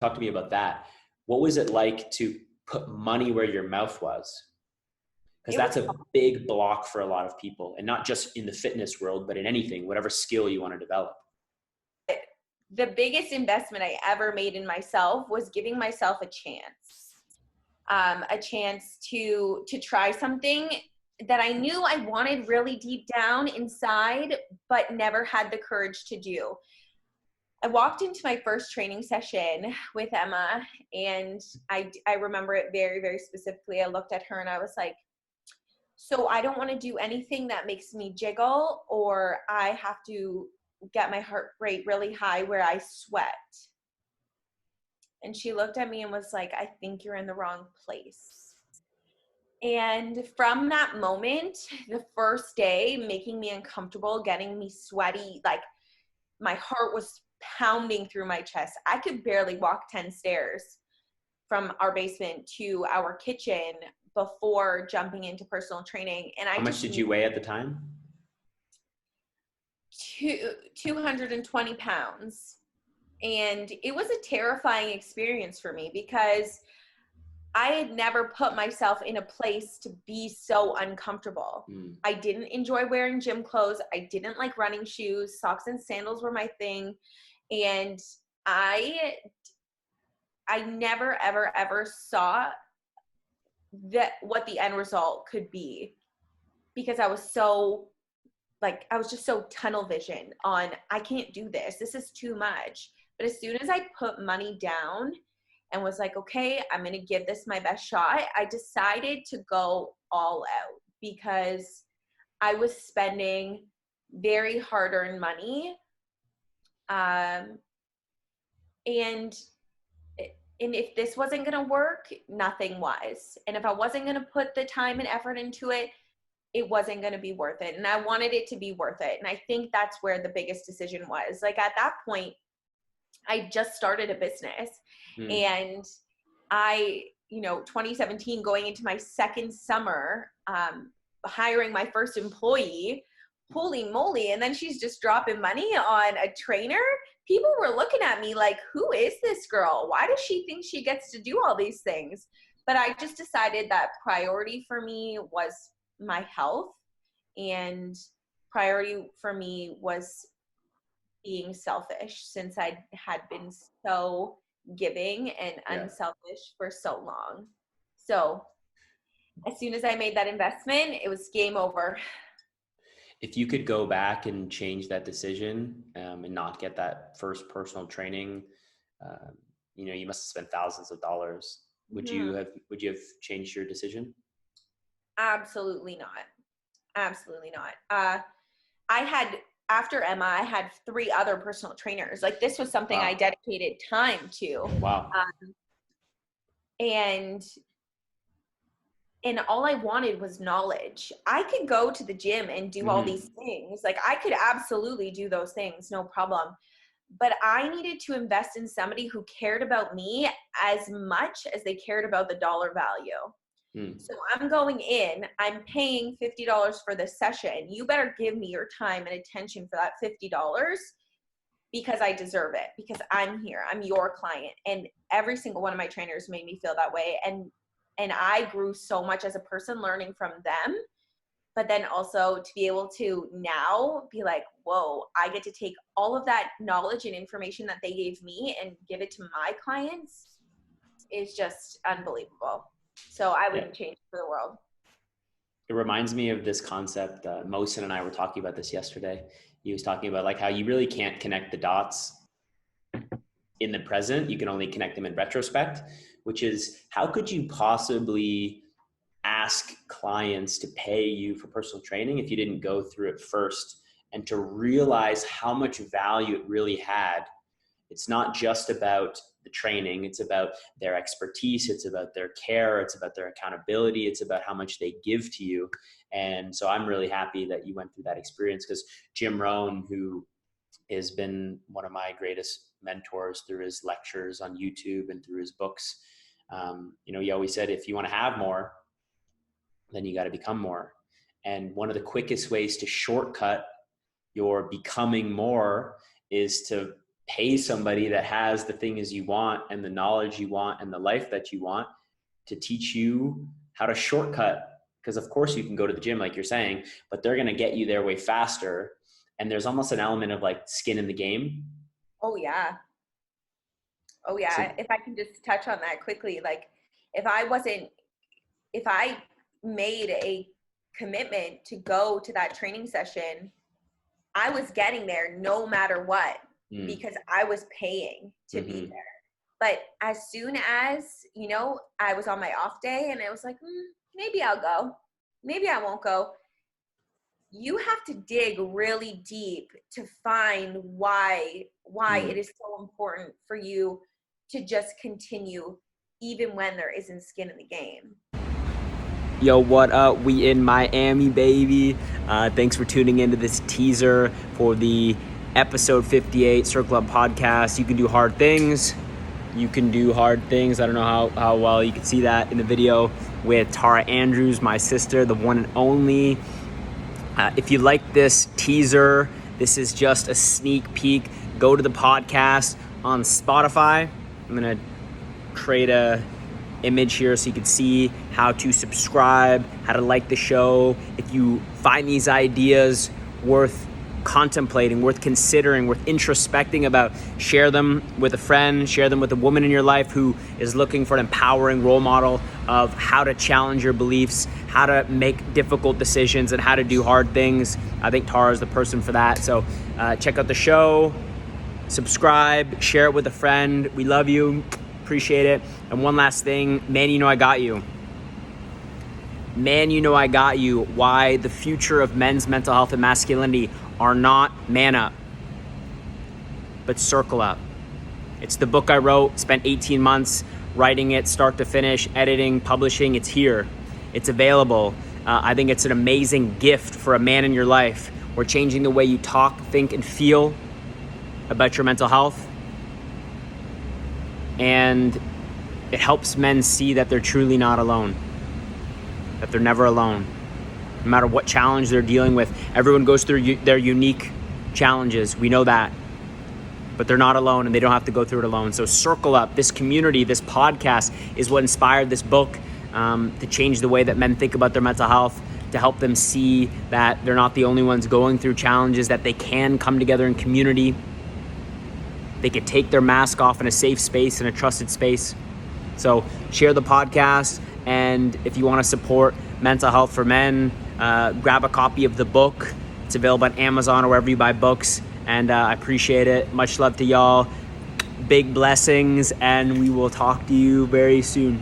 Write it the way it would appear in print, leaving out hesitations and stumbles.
talk to me about that. What was it like to put money where your mouth was? Because It was that's a big block for a lot of people, and not just in the fitness world, but in anything, whatever skill you want to develop. the biggest investment I ever made in myself was giving myself a chance to try something that I knew I wanted really deep down inside, but never had the courage to do. I walked into my first training session with Emma, and I remember it very, very specifically. I looked at her and I was like, so I don't want to do anything that makes me jiggle, or I have to get my heart rate really high where I sweat. And she looked at me and was like, I think you're in the wrong place. And from that moment, the first day, making me uncomfortable, getting me sweaty, like my heart was pounding through my chest. I could barely walk 10 stairs from our basement to our kitchen before jumping into personal training. And How much did you weigh at the time? 220 pounds. And it was a terrifying experience for me because I had never put myself in a place to be so uncomfortable. I didn't enjoy wearing gym clothes. I didn't like running shoes. Socks and sandals were my thing. And I never, ever, ever saw that what the end result could be, because I was just so tunnel vision on, I can't do this. This is too much. But as soon as I put money down and was like, okay, I'm going to give this my best shot, I decided to go all out, because I was spending very hard-earned money. And if this wasn't going to work, nothing was. And if I wasn't going to put the time and effort into it, it wasn't going to be worth it. And I wanted it to be worth it. And I think that's where the biggest decision was. Like at that point, I just started a business, and 2017, going into my second summer, hiring my first employee, holy moly. And then she's just dropping money on a trainer. People were looking at me like, who is this girl? Why does she think she gets to do all these things? But I just decided that priority for me was my health, and priority for me was being selfish, since I had been so giving and unselfish for so long. So as soon as I made that investment, it was game over. If you could go back and change that decision, and not get that first personal training, you must have spent thousands of dollars. Would you have changed your decision? Absolutely not. Absolutely not. After Emma, I had 3 other personal trainers. Like, this was something I dedicated time to. Wow. And all I wanted was knowledge. I could go to the gym and do all these things. Like, I could absolutely do those things, no problem. But I needed to invest in somebody who cared about me as much as they cared about the dollar value. So I'm going in, I'm paying $50 for this session. You better give me your time and attention for that $50, because I deserve it, because I'm here, I'm your client. And every single one of my trainers made me feel that way. And I grew so much as a person learning from them, but then also to be able to now be like, whoa, I get to take all of that knowledge and information that they gave me and give it to my clients is just unbelievable. So I wouldn't change it for the world. It reminds me of this concept. Mohsen and I were talking about this yesterday. He was talking about like how you really can't connect the dots in the present. You can only connect them in retrospect, which is, how could you possibly ask clients to pay you for personal training if you didn't go through it first and to realize how much value it really had? It's not just about the training. It's about their expertise. It's about their care. It's about their accountability. It's about how much they give to you. And so I'm really happy that you went through that experience, because Jim Rohn, who has been one of my greatest mentors through his lectures on YouTube and through his books, he always said, if you want to have more, then you got to become more. And one of the quickest ways to shortcut your becoming more is to pay somebody that has the things you want and the knowledge you want and the life that you want to teach you how to shortcut. Because of course you can go to the gym like you're saying, but they're going to get you there way faster. And there's almost an element of like skin in the game. Oh yeah. Oh yeah. So, if I can just touch on that quickly, like if I made a commitment to go to that training session, I was getting there no matter what, because I was paying to be there. But as soon as, you know, I was on my off day and I was like, maybe I'll go, maybe I won't go. You have to dig really deep to find why it is so important for you to just continue even when there isn't skin in the game. Yo, what up? We in Miami, baby. Thanks for tuning into this teaser for the episode 58 Circle Up podcast. You can do hard things. You can do hard things. I don't know how well you can see that in the video with Tara Andrews, my sister, the one and only. If you like this teaser, this is just a sneak peek. Go to the podcast on Spotify. I'm gonna create a image here so you can see how to subscribe, how to like the show. If you find these ideas worth contemplating, worth considering, worth introspecting about, share them with a friend, share them with a woman in your life who is looking for an empowering role model of how to challenge your beliefs, how to make difficult decisions, and how to do hard things. I think Tara is the person for that. So check out the show, subscribe, share it with a friend. We love you. Appreciate it. And one last thing, man, you know I got you. Man, you know I got you. Why the future of men's mental health and masculinity are not Man Up, but Circle Up. It's the book I wrote, spent 18 months writing it, start to finish, editing, publishing. It's here. It's available. I think it's an amazing gift for a man in your life. We're changing the way you talk, think, and feel about your mental health. And it helps men see that they're truly not alone, that they're never alone. No matter what challenge they're dealing with, everyone goes through their unique challenges. We know that. But they're not alone and they don't have to go through it alone. So Circle Up, this community, this podcast is what inspired this book to change the way that men think about their mental health, to help them see that they're not the only ones going through challenges, that they can come together in community. They could take their mask off in a safe space, in a trusted space. So share the podcast. And if you want to support mental health for men, grab a copy of the book. It's available on Amazon or wherever you buy books. And I appreciate it. Much love to y'all. Big blessings. And we will talk to you very soon.